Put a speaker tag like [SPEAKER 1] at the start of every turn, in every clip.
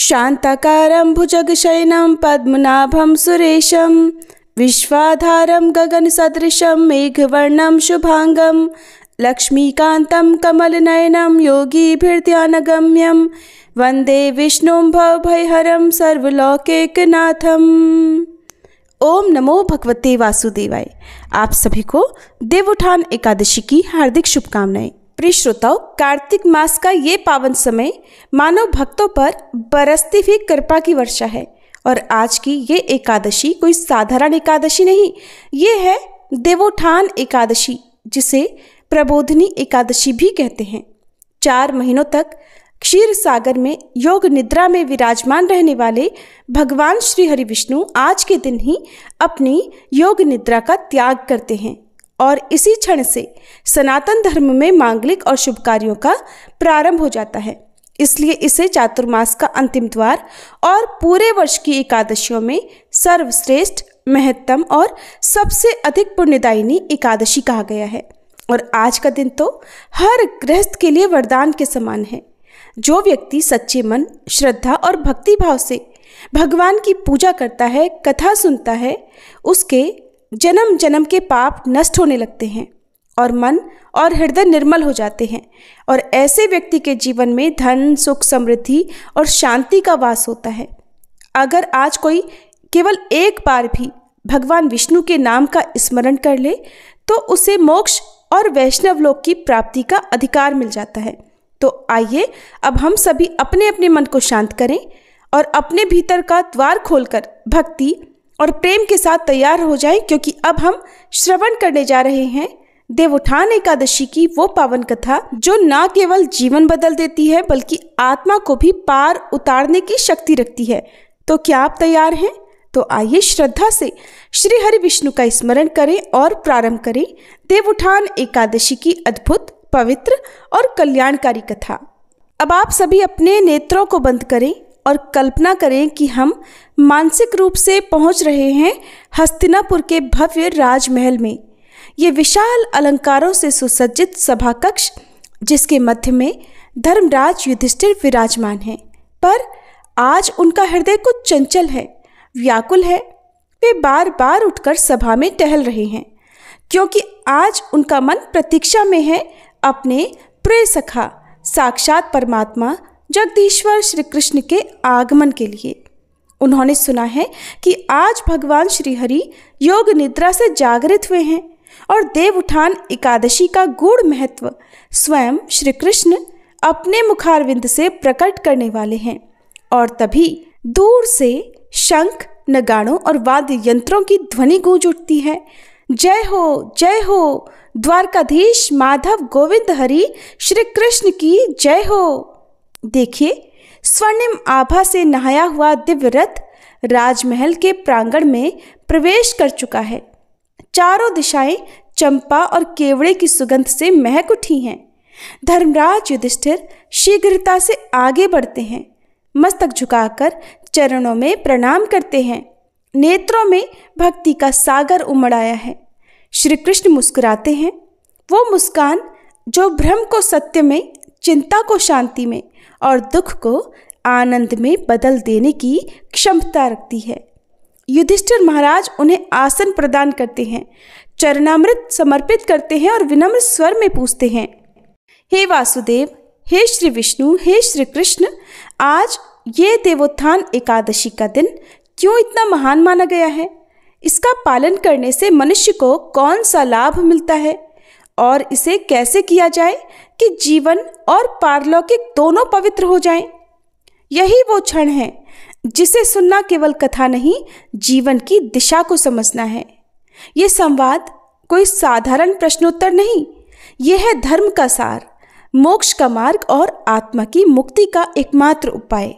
[SPEAKER 1] शांताकारं भुजगशयनं पद्मनाभं सुरेशं विश्वाधारं गगनसदृशं मेघवर्णं शुभांगं लक्ष्मीकान्तं कमलनयनं योगिभिर्ध्यानगम्यं वंदे विष्णुं भवभयहरं सर्वलोकैकनाथम्। ओम नमो भगवते वासुदेवाय। आप सभी को देवोत्थान एकादशी की हार्दिक शुभकामनाएं। प्रिय श्रोताओं, कार्तिक मास का ये पावन समय मानव भक्तों पर बरसती हुई कृपा की वर्षा है और आज की ये एकादशी कोई साधारण एकादशी नहीं, ये है देवोत्थान एकादशी, जिसे प्रबोधिनी एकादशी भी कहते हैं। 4 महीनों तक क्षीर सागर में योग निद्रा में विराजमान रहने वाले भगवान श्री हरि विष्णु आज के दिन ही अपनी योग निद्रा का त्याग करते हैं और इसी क्षण से सनातन धर्म में मांगलिक और शुभ कार्यों का प्रारंभ हो जाता है। इसलिए इसे चातुर्मास का अंतिम द्वार और पूरे वर्ष की एकादशियों में सर्वश्रेष्ठ, महत्तम और सबसे अधिक पुण्यदायिनी एकादशी कहा गया है। और आज का दिन तो हर गृहस्थ के लिए वरदान के समान है। जो व्यक्ति सच्चे मन, श्रद्धा और भक्ति भाव से भगवान की पूजा करता है, कथा सुनता है, उसके जन्म जन्म के पाप नष्ट होने लगते हैं और मन और हृदय निर्मल हो जाते हैं और ऐसे व्यक्ति के जीवन में धन, सुख, समृद्धि और शांति का वास होता है। अगर आज कोई केवल एक बार भी भगवान विष्णु के नाम का स्मरण कर ले तो उसे मोक्ष और वैष्णव लोक की प्राप्ति का अधिकार मिल जाता है। तो आइए अब हम सभी अपने अपने मन को शांत करें और अपने भीतर का द्वार खोलकर भक्ति और प्रेम के साथ तैयार हो जाएं, क्योंकि अब हम श्रवण करने जा रहे हैं देवोत्थान एकादशी की वो पावन कथा जो न केवल जीवन बदल देती है बल्कि आत्मा को भी पार उतारने की शक्ति रखती है। तो क्या आप तैयार हैं? तो आइए श्रद्धा से श्री हरि विष्णु का स्मरण करें और प्रारंभ करें देवोत्थान एकादशी की अद्भुत, पवित्र और कल्याणकारी कथा। अब आप सभी अपने नेत्रों को बंद करें और कल्पना करें कि हम मानसिक रूप से पहुंच रहे हैं हस्तिनापुर के भव्य राजमहल में। ये विशाल अलंकारों से सुसज्जित सभा कक्ष, जिसके मध्य में धर्मराज युधिष्ठिर विराजमान हैं, पर आज उनका हृदय कुछ चंचल है, व्याकुल है। वे बार बार उठकर सभा में टहल रहे हैं, क्योंकि आज उनका मन प्रतीक्षा में है अपने प्रिय सखा साक्षात परमात्मा जगदीश्वर श्री कृष्ण के आगमन के लिए। उन्होंने सुना है कि आज भगवान श्री हरि योग निद्रा से जागृत हुए हैं और देवोत्थान एकादशी का गूढ़ महत्व स्वयं श्री कृष्ण अपने मुखारविंद से प्रकट करने वाले हैं। और तभी दूर से शंख, नगाड़ों और वाद्य यंत्रों की ध्वनि गूंज उठती है। जय हो, जय हो, द्वारकाधीश माधव गोविंद हरि श्री कृष्ण की जय हो। देखिए, स्वर्णिम आभा से नहाया हुआ दिव्य रथ राजमहल के प्रांगण में प्रवेश कर चुका है। चारों दिशाएं चंपा और केवड़े की सुगंध से महक उठी हैं। धर्मराज युधिष्ठिर शीघ्रता से आगे बढ़ते हैं, मस्तक झुकाकर चरणों में प्रणाम करते हैं। नेत्रों में भक्ति का सागर उमड़ आया है। श्री कृष्ण मुस्कुराते हैं, वो मुस्कान जो भ्रम को सत्य में, चिंता को शांति में और दुख को आनंद में बदल देने की क्षमता रखती है। युधिष्ठिर महाराज उन्हें आसन प्रदान करते हैं, चरणामृत समर्पित करते हैं और विनम्र स्वर में पूछते हैं, हे वासुदेव, हे श्री विष्णु, हे श्री कृष्ण, आज ये देवोत्थान एकादशी का दिन क्यों इतना महान माना गया है? इसका पालन करने से मनुष्य को कौन सा लाभ मिलता है और इसे कैसे किया जाए कि जीवन और पारलौकिक दोनों पवित्र हो जाएं? यही वो क्षण है जिसे सुनना केवल कथा नहीं, जीवन की दिशा को समझना है। ये संवाद कोई साधारण प्रश्नोत्तर नहीं, यह है धर्म का सार, मोक्ष का मार्ग और आत्मा की मुक्ति का एकमात्र उपाय।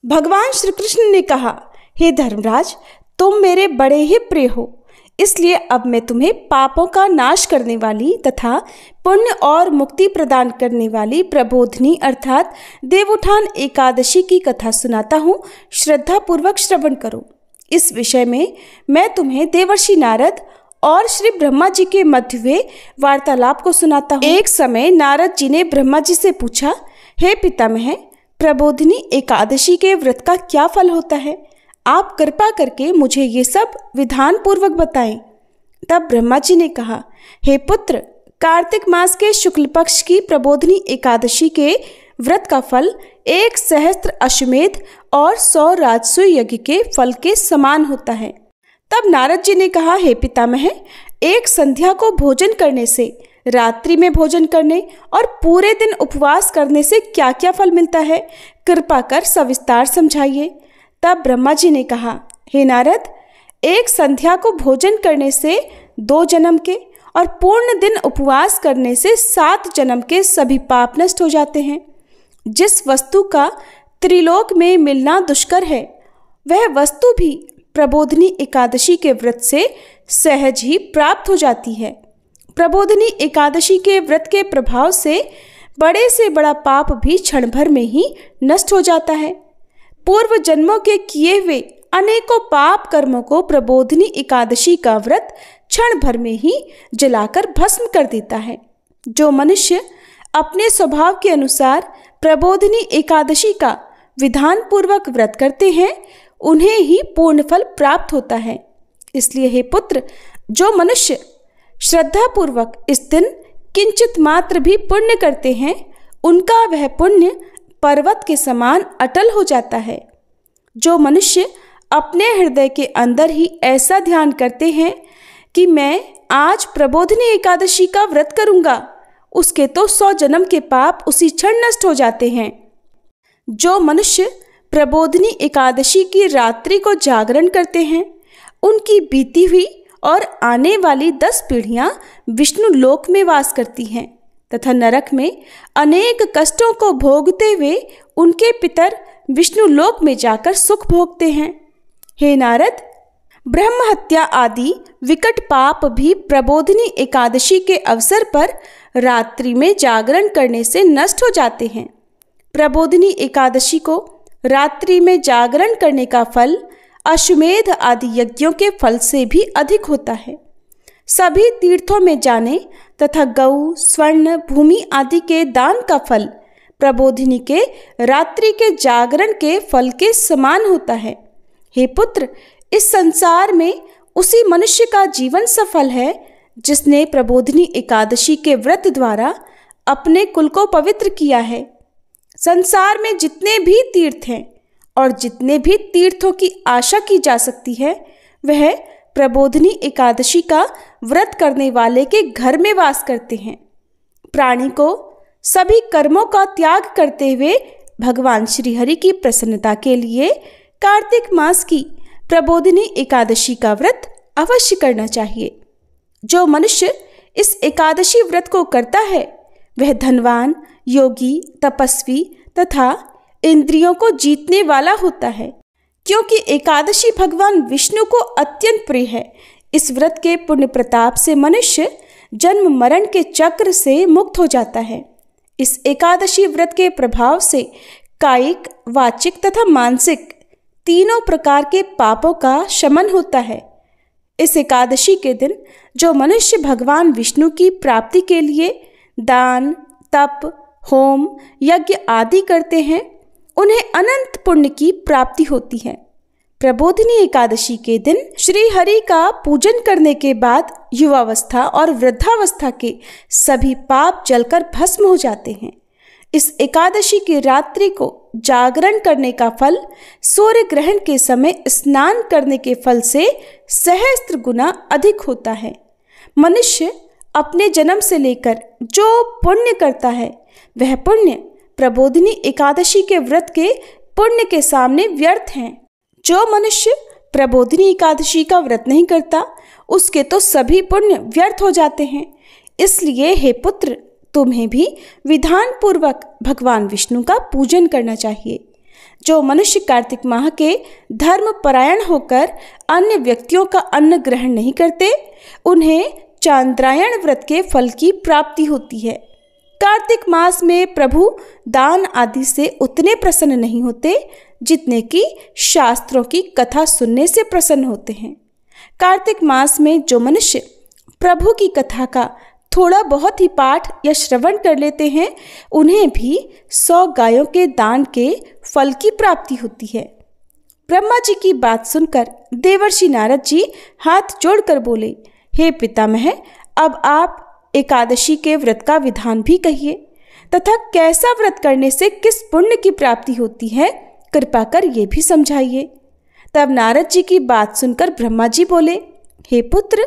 [SPEAKER 1] भगवान श्री कृष्ण ने कहा, हे धर्मराज, तुम मेरे बड़े ही प्रिय हो, इसलिए अब मैं तुम्हें पापों का नाश करने वाली तथा पुण्य और मुक्ति प्रदान करने वाली प्रबोधिनी अर्थात देवोत्थान एकादशी की कथा सुनाता हूँ। श्रद्धा पूर्वक श्रवण करो। इस विषय में मैं तुम्हें देवर्षि नारद और श्री ब्रह्मा जी के मध्य हुए वार्तालाप को सुनाता हूँ। एक समय नारद जी ने ब्रह्मा जी से पूछा, हे पितामह, प्रबोधिनी एकादशी के व्रत का क्या फल होता है? आप कृपा करके मुझे ये सब विधान पूर्वक बताएं। तब ब्रह्मा जी ने कहा, हे पुत्र, कार्तिक मास के शुक्ल पक्ष की प्रबोधिनी एकादशी के व्रत का फल 1 सहस्त्र अश्वमेध और 100 राजसूय यज्ञ के फल के समान होता है। तब नारद जी ने कहा, हे पितामह, एक संध्या को भोजन करने से, रात्रि में भोजन करने और पूरे दिन उपवास करने से क्या क्या फल मिलता है? कृपा कर सविस्तार समझाइए। तब ब्रह्मा जी ने कहा, हे नारद, एक संध्या को भोजन करने से 2 जन्म के और पूर्ण दिन उपवास करने से 7 जन्म के सभी पाप नष्ट हो जाते हैं। जिस वस्तु का त्रिलोक में मिलना दुष्कर है, वह वस्तु भी प्रबोधिनी एकादशी के व्रत से सहज ही प्राप्त हो जाती है। प्रबोधिनी एकादशी के व्रत के प्रभाव से बड़ा पाप भी क्षण भर में ही नष्ट हो जाता है। पूर्व जन्मों के किए हुए अनेकों पाप कर्मों को प्रबोधिनी एकादशी का व्रत क्षण भर में ही जलाकर भस्म कर देता है। जो मनुष्य अपने स्वभाव के अनुसार प्रबोधिनी एकादशी का विधान पूर्वक व्रत करते हैं, उन्हें ही पूर्ण फल प्राप्त होता है। इसलिए हे पुत्र, जो मनुष्य श्रद्धा पूर्वक इस दिन किंचित मात्र भी पुण्य करते हैं, उनका वह पुण्य पर्वत के समान अटल हो जाता है। जो मनुष्य अपने हृदय के अंदर ही ऐसा ध्यान करते हैं कि मैं आज प्रबोधिनी एकादशी का व्रत करूंगा, उसके तो 100 जन्म के पाप उसी क्षण नष्ट हो जाते हैं। जो मनुष्य प्रबोधिनी एकादशी की रात्रि को जागरण करते हैं, उनकी बीती हुई और आने वाली 10 पीढ़ियां विष्णु लोक में वास करती हैं तथा नरक में अनेक कष्टों को भोगते हुए उनके पितर विष्णु लोक में जाकर सुख भोगते हैं। हे नारद, ब्रह्म हत्या आदि विकट पाप भी प्रबोधिनी एकादशी के अवसर पर रात्रि में जागरण करने से नष्ट हो जाते हैं। प्रबोधिनी एकादशी को रात्रि में जागरण करने का फल अश्वमेध आदि यज्ञों के फल से भी अधिक होता है। सभी तीर्थों में जाने तथा गौ, स्वर्ण, भूमि आदि के दान का फल प्रबोधिनी के रात्रि के जागरण के फल के समान होता है। हे पुत्र, इस संसार में उसी मनुष्य का जीवन सफल है जिसने प्रबोधिनी एकादशी के व्रत द्वारा अपने कुल को पवित्र किया है। संसार में जितने भी तीर्थ हैं और जितने भी तीर्थों की आशा की जा सकती है, वह प्रबोधिनी एकादशी का व्रत करने वाले के घर में वास करते हैं। प्राणी को सभी कर्मों का त्याग करते हुए भगवान श्री हरि की प्रसन्नता के लिए कार्तिक मास की प्रबोधिनी एकादशी का व्रत अवश्य करना चाहिए। जो मनुष्य इस एकादशी व्रत को करता है, वह धनवान, योगी, तपस्वी तथा इंद्रियों को जीतने वाला होता है। क्योंकि एकादशी भगवान विष्णु को अत्यंत प्रिय है, इस व्रत के पुण्य प्रताप से मनुष्य जन्म मरण के चक्र से मुक्त हो जाता है। इस एकादशी व्रत के प्रभाव से कायिक, वाचिक तथा मानसिक तीनों प्रकार के पापों का शमन होता है। इस एकादशी के दिन जो मनुष्य भगवान विष्णु की प्राप्ति के लिए दान, तप, होम, यज्ञ आदि करते हैं, उन्हें अनंत पुण्य की प्राप्ति होती है। प्रबोधिनी एकादशी के दिन श्री हरि का पूजन करने के बाद युवावस्था और वृद्धावस्था के सभी पाप जलकर भस्म हो जाते हैं। इस एकादशी की रात्रि को जागरण करने का फल सूर्य ग्रहण के समय स्नान करने के फल से सहस्त्र गुना अधिक होता है। मनुष्य अपने जन्म से लेकर जो पुण्य करता है, वह पुण्य प्रबोधिनी एकादशी के व्रत के पुण्य के सामने व्यर्थ हैं। जो मनुष्य प्रबोधिनी एकादशी का व्रत नहीं करता, उसके तो सभी पुण्य व्यर्थ हो जाते हैं। इसलिए हे पुत्र, तुम्हें भी विधान पूर्वक भगवान विष्णु का पूजन करना चाहिए। जो मनुष्य कार्तिक माह के धर्म परायण होकर अन्य व्यक्तियों का अन्न ग्रहण नहीं करते, उन्हें चांद्रायण व्रत के फल की प्राप्ति होती है। कार्तिक मास में प्रभु दान आदि से उतने प्रसन्न नहीं होते जितने कि शास्त्रों की कथा सुनने से प्रसन्न होते हैं। कार्तिक मास में जो मनुष्य प्रभु की कथा का थोड़ा बहुत ही पाठ या श्रवण कर लेते हैं, उन्हें भी 100 गायों के दान के फल की प्राप्ति होती है। ब्रह्मा जी की बात सुनकर देवर्षि नारद जी हाथ जोड़कर बोले, हे पितामह, अब आप एकादशी के व्रत का विधान भी कहिए तथा कैसा व्रत करने से किस पुण्य की प्राप्ति होती है, कृपा कर ये भी समझाइए। तब नारद जी की बात सुनकर ब्रह्मा जी बोले, हे पुत्र,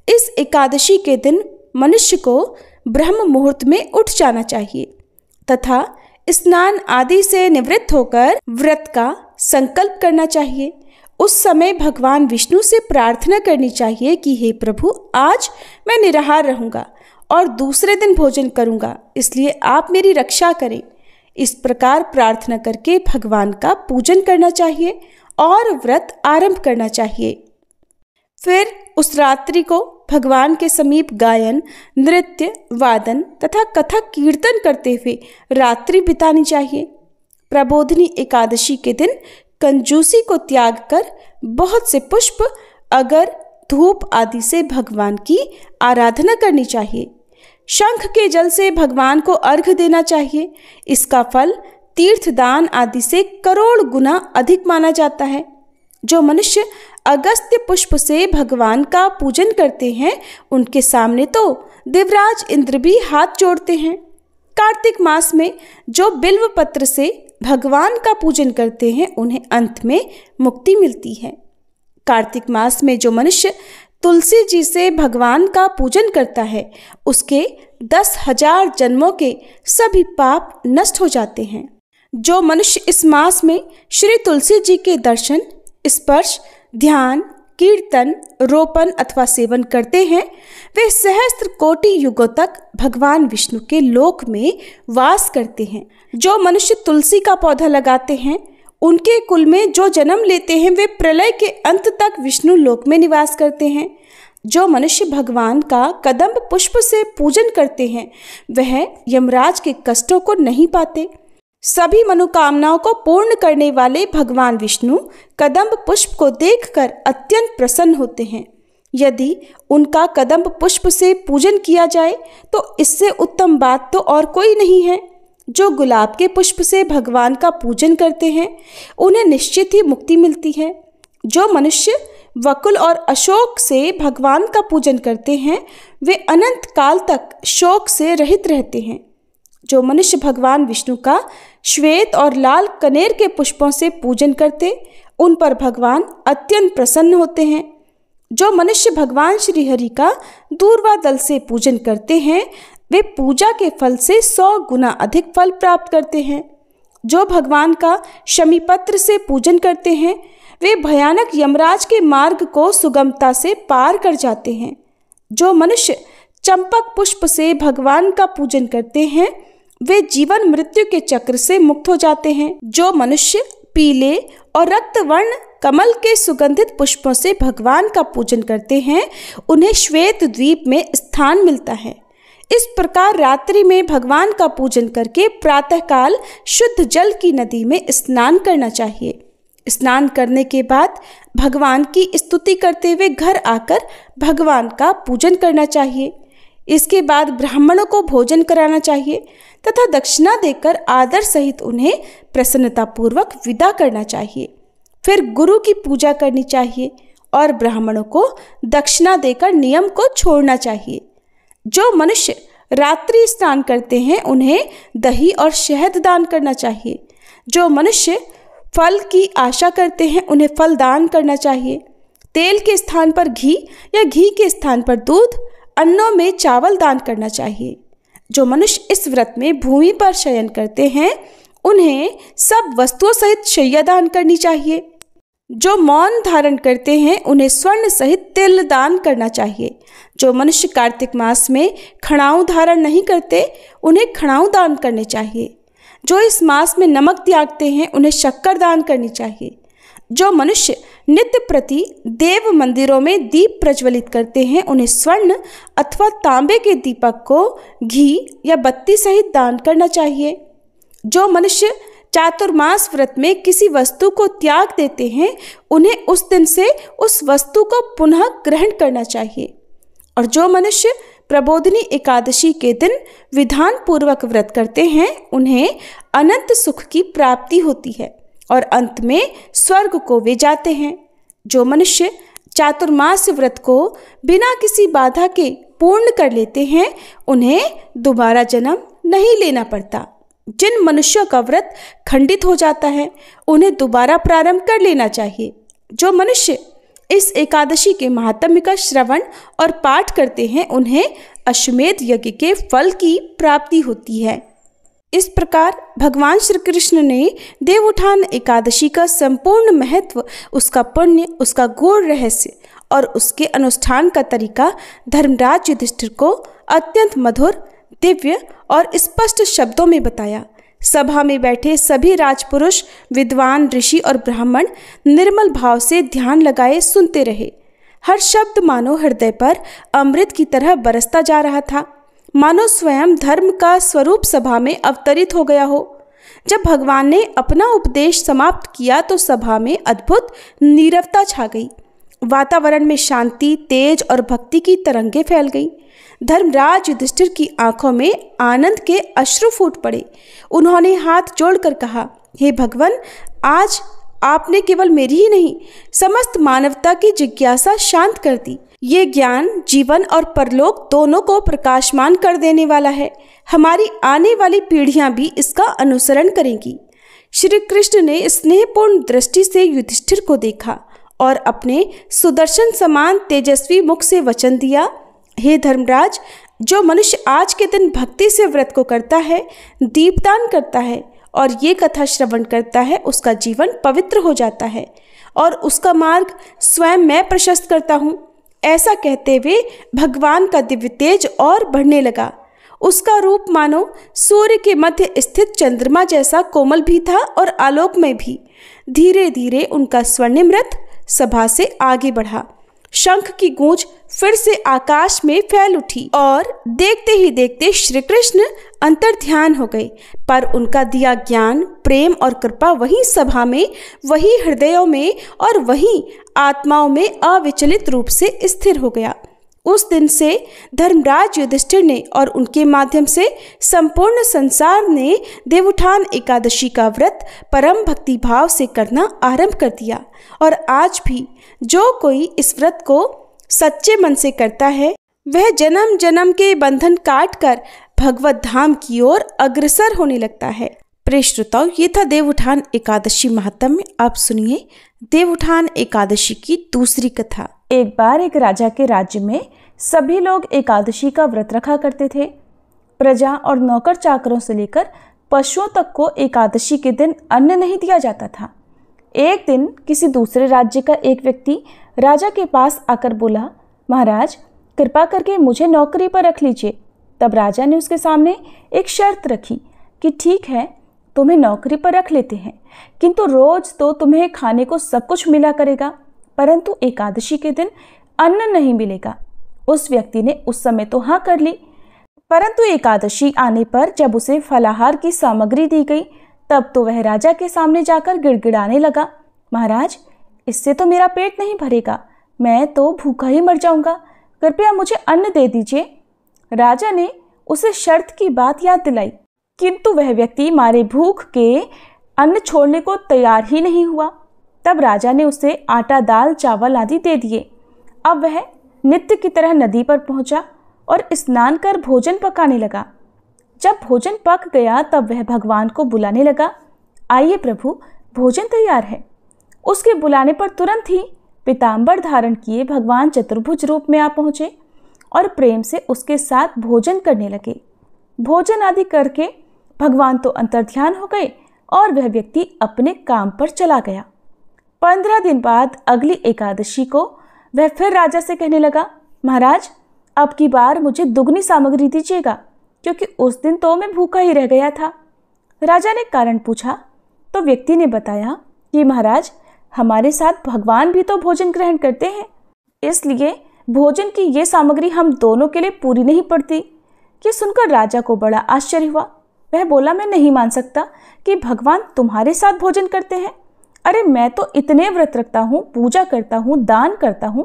[SPEAKER 1] इस एकादशी के दिन मनुष्य को ब्रह्म मुहूर्त में उठ जाना चाहिए तथा स्नान आदि से निवृत्त होकर व्रत का संकल्प करना चाहिए। उस समय भगवान विष्णु से प्रार्थना करनी चाहिए कि हे प्रभु, आज मैं निराहार रहूंगा और दूसरे दिन भोजन करूंगा, इसलिए आप मेरी रक्षा करें। इस प्रकार प्रार्थना करके भगवान का पूजन करना चाहिए और व्रत आरंभ करना चाहिए। फिर उस रात्रि को भगवान के समीप गायन, नृत्य, वादन तथा कथा कीर्तन करते हुए रात्रि बितानी चाहिए। प्रबोधिनी एकादशी के दिन कंजूसी को त्याग कर बहुत से पुष्प, अगर, धूप आदि से भगवान की आराधना करनी चाहिए। शंख के जल से भगवान को अर्घ्य देना चाहिए। इसका फल तीर्थ दान आदि से करोड़ गुना अधिक माना जाता है। जो मनुष्य अगस्त्य पुष्प से भगवान का पूजन करते हैं, उनके सामने तो देवराज इंद्र भी हाथ जोड़ते हैं। कार्तिक मास में जो बिल्व पत्र से भगवान का पूजन करते हैं, उन्हें अंत में मुक्ति मिलती है। कार्तिक मास में जो मनुष्य तुलसी जी से भगवान का पूजन करता है, उसके 10,000 जन्मों के सभी पाप नष्ट हो जाते हैं। जो मनुष्य इस मास में श्री तुलसी जी के दर्शन, स्पर्श, ध्यान, कीर्तन, रोपण अथवा सेवन करते हैं, वे सहस्त्र कोटि युगों तक भगवान विष्णु के लोक में वास करते हैं। जो मनुष्य तुलसी का पौधा लगाते हैं, उनके कुल में जो जन्म लेते हैं, वे प्रलय के अंत तक विष्णु लोक में निवास करते हैं। जो मनुष्य भगवान का कदम्ब पुष्प से पूजन करते हैं, वह यमराज के कष्टों को नहीं पाते। सभी मनोकामनाओं को पूर्ण करने वाले भगवान विष्णु कदम्ब पुष्प को देखकर अत्यंत प्रसन्न होते हैं। यदि उनका कदम्ब पुष्प से पूजन किया जाए तो इससे उत्तम बात तो और कोई नहीं है। जो गुलाब के पुष्प से भगवान का पूजन करते हैं, उन्हें निश्चित ही मुक्ति मिलती है। जो मनुष्य वकुल और अशोक से भगवान का पूजन करते हैं, वे अनंत काल तक शोक से रहित रहते हैं। जो मनुष्य भगवान विष्णु का श्वेत और लाल कनेर के पुष्पों से पूजन करते, उन पर भगवान अत्यंत प्रसन्न होते हैं। जो मनुष्य भगवान श्री हरि का दूर्वा दल से पूजन करते हैं, वे पूजा के फल से 100 गुना अधिक फल प्राप्त करते हैं। जो भगवान का शमी पत्र से पूजन करते हैं, वे भयानक यमराज के मार्ग को सुगमता से पार कर जाते हैं। जो मनुष्य चंपक पुष्प से भगवान का पूजन करते हैं, वे जीवन मृत्यु के चक्र से मुक्त हो जाते हैं। जो मनुष्य पीले और रक्त वर्ण कमल के सुगंधित पुष्पों से भगवान का पूजन करते हैं, उन्हें श्वेत द्वीप में स्थान मिलता है। इस प्रकार रात्रि में भगवान का पूजन करके प्रातःकाल शुद्ध जल की नदी में स्नान करना चाहिए। स्नान करने के बाद भगवान की स्तुति करते हुए घर आकर भगवान का पूजन करना चाहिए। इसके बाद ब्राह्मणों को भोजन कराना चाहिए तथा दक्षिणा देकर आदर सहित उन्हें प्रसन्नतापूर्वक विदा करना चाहिए। फिर गुरु की पूजा करनी चाहिए और ब्राह्मणों को दक्षिणा देकर नियम को छोड़ना चाहिए। जो मनुष्य रात्रि स्नान करते हैं, उन्हें दही और शहद दान करना चाहिए। जो मनुष्य फल की आशा करते हैं, उन्हें फल दान करना चाहिए। तेल के स्थान पर घी या घी के स्थान पर दूध, अन्नों में चावल दान करना चाहिए। जो मनुष्य इस व्रत में भूमि पर शयन करते हैं, उन्हें सब वस्तुओं सहित शैया दान करनी चाहिए। जो मौन धारण करते हैं, उन्हें स्वर्ण सहित तिल दान करना चाहिए। जो मनुष्य कार्तिक मास में खड़ाऊ धारण नहीं करते, उन्हें खड़ाऊ दान करने चाहिए। जो इस मास में नमक त्यागते हैं, उन्हें शक्कर दान करनी चाहिए। जो मनुष्य नित्य प्रति देव मंदिरों में दीप प्रज्वलित करते हैं, उन्हें स्वर्ण अथवा तांबे के दीपक को घी या बत्ती सहित दान करना चाहिए। जो मनुष्य चातुर्मास व्रत में किसी वस्तु को त्याग देते हैं, उन्हें उस दिन से उस वस्तु को पुनः ग्रहण करना चाहिए। और जो मनुष्य प्रबोधिनी एकादशी के दिन विधान पूर्वक व्रत करते हैं उन्हें अनंत सुख की प्राप्ति होती है और अंत में स्वर्ग को वे जाते हैं। जो मनुष्य चातुर्मास व्रत को बिना किसी बाधा के पूर्ण कर लेते हैं उन्हें दोबारा जन्म नहीं लेना पड़ता। जिन मनुष्यों का व्रत खंडित हो जाता है उन्हें दोबारा प्रारंभ कर लेना चाहिए। जो मनुष्य इस एकादशी के महात्म्य का श्रवण और पाठ करते हैं उन्हें अश्वमेध यज्ञ के फल की प्राप्ति होती है। इस प्रकार भगवान श्री कृष्ण ने देवउत्थान एकादशी का संपूर्ण महत्व, उसका पुण्य, उसका गूढ़ रहस्य और उसके अनुष्ठान का तरीका धर्मराज युधिष्ठिर को अत्यंत मधुर, दिव्य और स्पष्ट शब्दों में बताया। सभा में बैठे सभी राजपुरुष, विद्वान, ऋषि और ब्राह्मण निर्मल भाव से ध्यान लगाए सुनते रहे। हर शब्द मानो हृदय पर अमृत की तरह बरसता जा रहा था, मानो स्वयं धर्म का स्वरूप सभा में अवतरित हो गया हो। जब भगवान ने अपना उपदेश समाप्त किया तो सभा में अद्भुत नीरवता छा गई। वातावरण में शांति, तेज और भक्ति की तरंगें फैल गईं। धर्मराज युधिष्ठिर की आंखों में आनंद के अश्रु फूट पड़े। उन्होंने हाथ जोड़कर कहा, हे भगवान, आज आपने केवल मेरी ही नहीं समस्त मानवता की जिज्ञासा शांत कर दी। ये ज्ञान जीवन और परलोक दोनों को प्रकाशमान कर देने वाला है। हमारी आने वाली पीढ़ियां भी इसका अनुसरण करेंगी। श्री कृष्ण ने स्नेहपूर्ण दृष्टि से युधिष्ठिर को देखा और अपने सुदर्शन समान तेजस्वी मुख से वचन दिया, हे धर्मराज, जो मनुष्य आज के दिन भक्ति से व्रत को करता है, दीपदान करता है और ये कथा श्रवण करता है, उसका जीवन पवित्र हो जाता है और उसका मार्ग स्वयं मैं प्रशस्त करता हूँ। ऐसा कहते हुए भगवान का दिव्य तेज और बढ़ने लगा। उसका रूप मानो सूर्य के मध्य स्थित चंद्रमा जैसा कोमल भी था और आलोकमय भी। धीरे धीरे उनका स्वर्णिम रथ सभा से आगे बढ़ा। शंख की गूंज फिर से आकाश में फैल उठी और देखते ही देखते श्री कृष्ण अंतर्ध्यान हो गए। पर उनका दिया ज्ञान, प्रेम और कृपा वही सभा में, वही हृदयों में और वही आत्माओं में अविचलित रूप से स्थिर हो गया। उस दिन से धर्मराज युधिष्ठिर ने और उनके माध्यम से संपूर्ण संसार ने देवउत्थान एकादशी का व्रत परम भक्ति भाव से करना आरंभ कर दिया। और आज भी जो कोई इस व्रत को सच्चे मन से करता है वह जन्म जन्म के बंधन काट कर भगवत धाम की ओर अग्रसर होने लगता है। प्रिय श्रोताओ, ये था देवउत्थान एकादशी महात्म्य। आप सुनिए देवउत्थान एकादशी की दूसरी कथा। एक बार एक राजा के राज्य में सभी लोग एकादशी का व्रत रखा करते थे। प्रजा और नौकर चाकरों से लेकर पशुओं तक को एकादशी के दिन अन्न नहीं दिया जाता था। एक दिन किसी दूसरे राज्य का एक व्यक्ति राजा के पास आकर बोला, महाराज, कृपा करके मुझे नौकरी पर रख लीजिए। तब राजा ने उसके सामने एक शर्त रखी कि ठीक है, तुम्हें नौकरी पर रख लेते हैं, किंतु रोज तो तुम्हें खाने को सब कुछ मिला करेगा, परंतु एकादशी के दिन अन्न नहीं मिलेगा। उस व्यक्ति ने उस समय तो हाँ कर ली, परंतु एकादशी आने पर जब उसे फलाहार की सामग्री दी गई तब तो वह राजा के सामने जाकर गिड़गिड़ाने लगा, महाराज, इससे तो मेरा पेट नहीं भरेगा, मैं तो भूखा ही मर जाऊंगा, कृपया मुझे अन्न दे दीजिए। राजा ने उसे शर्त की बात याद दिलाई, किंतु वह व्यक्ति मारे भूख के अन्न छोड़ने को तैयार ही नहीं हुआ। तब राजा ने उसे आटा, दाल, चावल आदि दे दिए। अब वह नित्य की तरह नदी पर पहुंचा और स्नान कर भोजन पकाने लगा। जब भोजन पक गया तब वह भगवान को बुलाने लगा, आइए प्रभु, भोजन तैयार है। उसके बुलाने पर तुरंत ही पीताम्बर धारण किए भगवान चतुर्भुज रूप में आ पहुंचे और प्रेम से उसके साथ भोजन करने लगे। भोजन आदि करके भगवान तो अंतर्ध्यान हो गए और वह व्यक्ति अपने काम पर चला गया। 15 दिन बाद अगली एकादशी को वह फिर राजा से कहने लगा, महाराज, अब की बार मुझे दुगनी सामग्री दीजिएगा, क्योंकि उस दिन तो मैं भूखा ही रह गया था। राजा ने कारण पूछा तो व्यक्ति ने बताया कि महाराज, हमारे साथ भगवान भी तो भोजन ग्रहण करते हैं, इसलिए भोजन की ये सामग्री हम दोनों के लिए पूरी नहीं पड़ती। ये सुनकर राजा को बड़ा आश्चर्य हुआ। वह बोला, मैं नहीं मान सकता कि भगवान तुम्हारे साथ भोजन करते हैं। अरे मैं तो इतने व्रत रखता हूँ, पूजा करता हूँ, दान करता हूँ,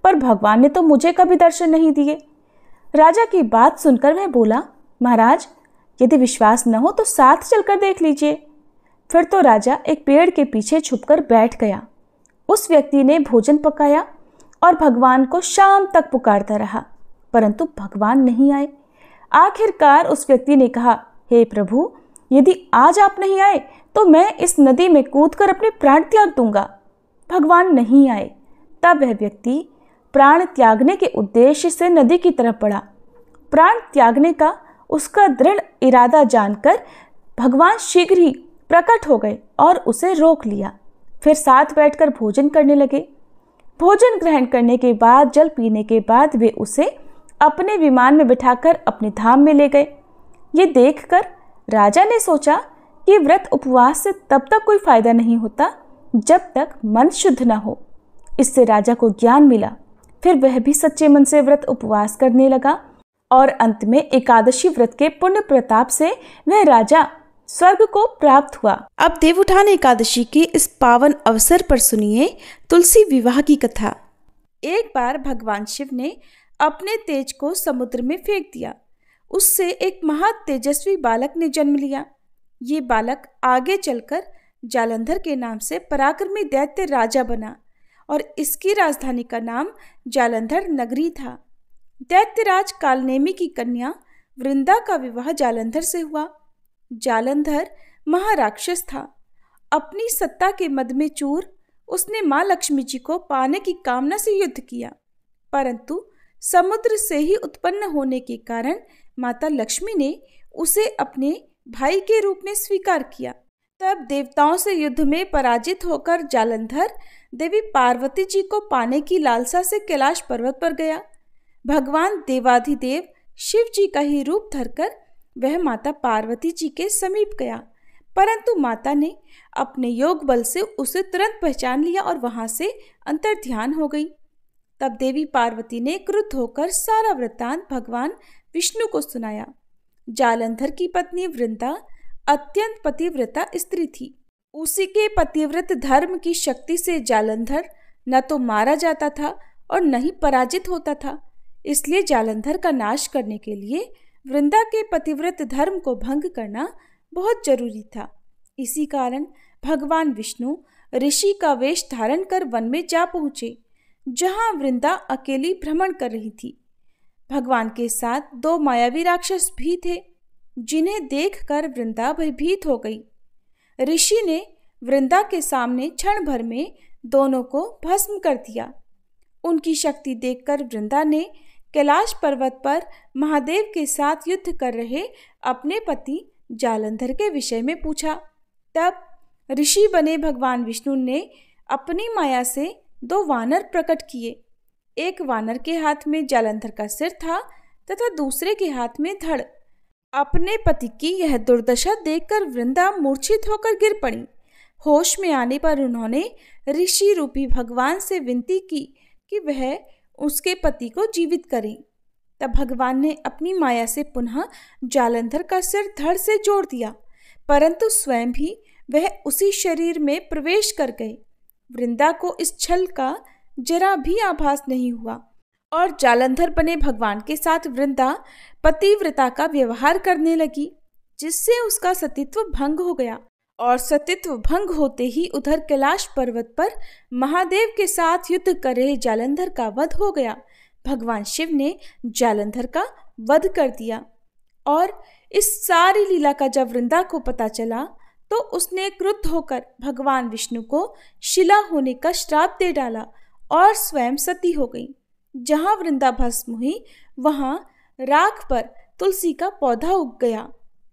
[SPEAKER 1] पर भगवान ने तो मुझे कभी दर्शन नहीं दिए। राजा की बात सुनकर वह बोला, महाराज यदि विश्वास न हो तो साथ चलकर देख लीजिए। फिर तो राजा एक पेड़ के पीछे छुपकर बैठ गया। उस व्यक्ति ने भोजन पकाया और भगवान को शाम तक पुकारता रहा, परंतु भगवान नहीं आए। आखिरकार उस व्यक्ति ने कहा, हे प्रभु, यदि आज आप नहीं आए तो मैं इस नदी में कूदकर अपने प्राण त्याग दूंगा। भगवान नहीं आए। तब वह व्यक्ति प्राण त्यागने के उद्देश्य से नदी की तरफ बढ़ा। प्राण त्यागने का उसका दृढ़ इरादा जानकर भगवान शीघ्र ही प्रकट हो गए और उसे रोक लिया। फिर साथ बैठकर भोजन करने लगे। भोजन ग्रहण करने के बाद, जल पीने के बाद वे उसे अपने विमान में बिठाकर अपने धाम में ले गए। ये देखकर राजा ने सोचा कि व्रत उपवास से तब तक कोई फायदा नहीं होता जब तक मन शुद्ध न हो। इससे राजा को ज्ञान मिला। फिर वह भी सच्चे मन से व्रत उपवास करने लगा और अंत में एकादशी व्रत के पुण्य प्रताप से वह राजा स्वर्ग को प्राप्त हुआ। अब देवउठान एकादशी के इस पावन अवसर पर सुनिए तुलसी विवाह की कथा। एक बार भगवान शिव ने अपने तेज को समुद्र में फेंक दिया। उससे एक महा तेजस्वी बालक ने जन्म लिया। ये बालक आगे चलकर जालंधर के नाम से पराक्रमी दैत्य राजा बना और इसकी राजधानी का नाम जालंधर नगरी था। दैत्यराज कालनेमी की कन्या वृंदा का विवाह जालंधर से हुआ। जालंधर महाराक्षस था। अपनी सत्ता के मद में चूर उसने मां लक्ष्मी जी को पाने की कामना से युद्ध किया, परंतु समुद्र से ही उत्पन्न होने के कारण माता लक्ष्मी ने उसे अपने भाई के रूप में स्वीकार किया। तब देवताओं से युद्ध में पराजित होकर जालंधर देवी पार्वती जी को पाने की लालसा से कैलाश पर्वत पर गया। भगवान देवाधिदेव शिव जी का ही रूप धरकर वह माता पार्वती जी के समीप गया, परंतु माता ने अपने योग बल से उसे तुरंत पहचान लिया और वहां से अंतर्ध्यान हो गई। तब देवी पार्वती ने क्रुद्ध होकर सारा वृत्तांत भगवान विष्णु को सुनाया। जालंधर की पत्नी वृंदा अत्यंत पतिव्रता स्त्री थी। उसी के पतिव्रत धर्म की शक्ति से जालंधर न तो मारा जाता था और न ही पराजित होता था। इसलिए जालंधर का नाश करने के लिए वृंदा के पतिव्रत धर्म को भंग करना बहुत जरूरी था। इसी कारण भगवान विष्णु ऋषि का वेश धारण कर वन में जा पहुंचे, जहां वृंदा अकेली भ्रमण कर रही थी। भगवान के साथ 2 मायावी राक्षस भी थे, जिन्हें देखकर वृंदा भयभीत हो गई। ऋषि ने वृंदा के सामने क्षण भर में दोनों को भस्म कर दिया। उनकी शक्ति देखकर वृंदा ने कैलाश पर्वत पर महादेव के साथ युद्ध कर रहे अपने पति जालंधर के विषय में पूछा। तब ऋषि बने भगवान विष्णु ने अपनी माया से 2 वानर प्रकट किए। एक वानर के हाथ में जालंधर का सिर था तथा दूसरे के हाथ में धड़। अपने पति की यह दुर्दशा देखकर वृंदा मूर्छित होकर गिर पड़ी। होश में आने पर उन्होंने ऋषि रूपी भगवान से विनती की कि वह उसके पति को जीवित करें। तब भगवान ने अपनी माया से पुनः जालंधर का सिर धड़ से जोड़ दिया, परंतु स्वयं भी वह उसी शरीर में प्रवेश कर गए। वृंदा को इस छल का जरा भी आभास नहीं हुआ और जालंधर बने भगवान के साथ वृंदा पतिव्रता का व्यवहार करने लगी, जिससे उसका सतीत्व भंग हो गया। और सतीत्व भंग होते ही उधर कैलाश पर्वत पर महादेव के साथ युद्ध कर रहे जालंधर का वध हो गया। भगवान शिव ने जालंधर का वध कर दिया। और इस सारी लीला का जब वृंदा को पता चला तो उसने क्रुद्ध होकर भगवान विष्णु को शिला होने का श्राप दे डाला और स्वयं सती हो गई। जहां वृंदा भस्म हुई वहां राख पर तुलसी का पौधा उग गया।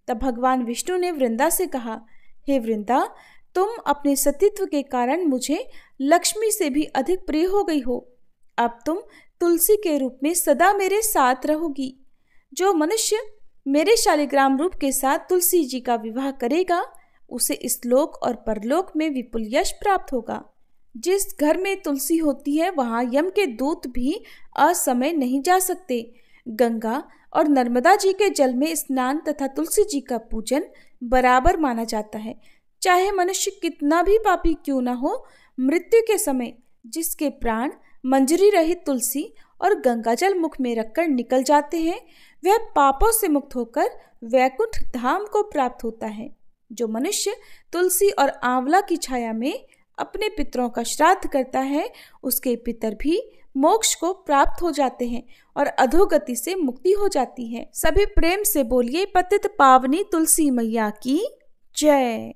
[SPEAKER 1] तब भगवान विष्णु ने वृंदा से कहा, हे वृंदा, तुम अपने सतीत्व के कारण मुझे लक्ष्मी से भी अधिक प्रिय हो गई हो। अब तुम तुलसी के रूप में सदा मेरे साथ रहोगी। जो मनुष्य मेरे शालिग्राम रूप के साथ तुलसी जी का विवाह करेगा उसे इस लोक और परलोक में विपुल यश प्राप्त होगा। जिस घर में तुलसी होती है वहां यम के दूत भी असमय नहीं जा सकते। गंगा और नर्मदा जी के जल में स्नान तथा तुलसी जी का पूजन बराबर माना जाता है। चाहे मनुष्य कितना भी पापी क्यों न हो, मृत्यु के समय जिसके प्राण मंजरी रहित तुलसी
[SPEAKER 2] और गंगाजल मुख में रखकर निकल जाते हैं, वह पापों से मुक्त होकर वैकुंठ धाम को प्राप्त होता है। जो मनुष्य तुलसी और आंवला की छाया में अपने पितरों का श्राद्ध करता है, उसके पितर भी मोक्ष को प्राप्त हो जाते हैं और अधोगति से मुक्ति हो जाती है। सभी प्रेम से बोलिए पतित पावनी तुलसी मैया की जय।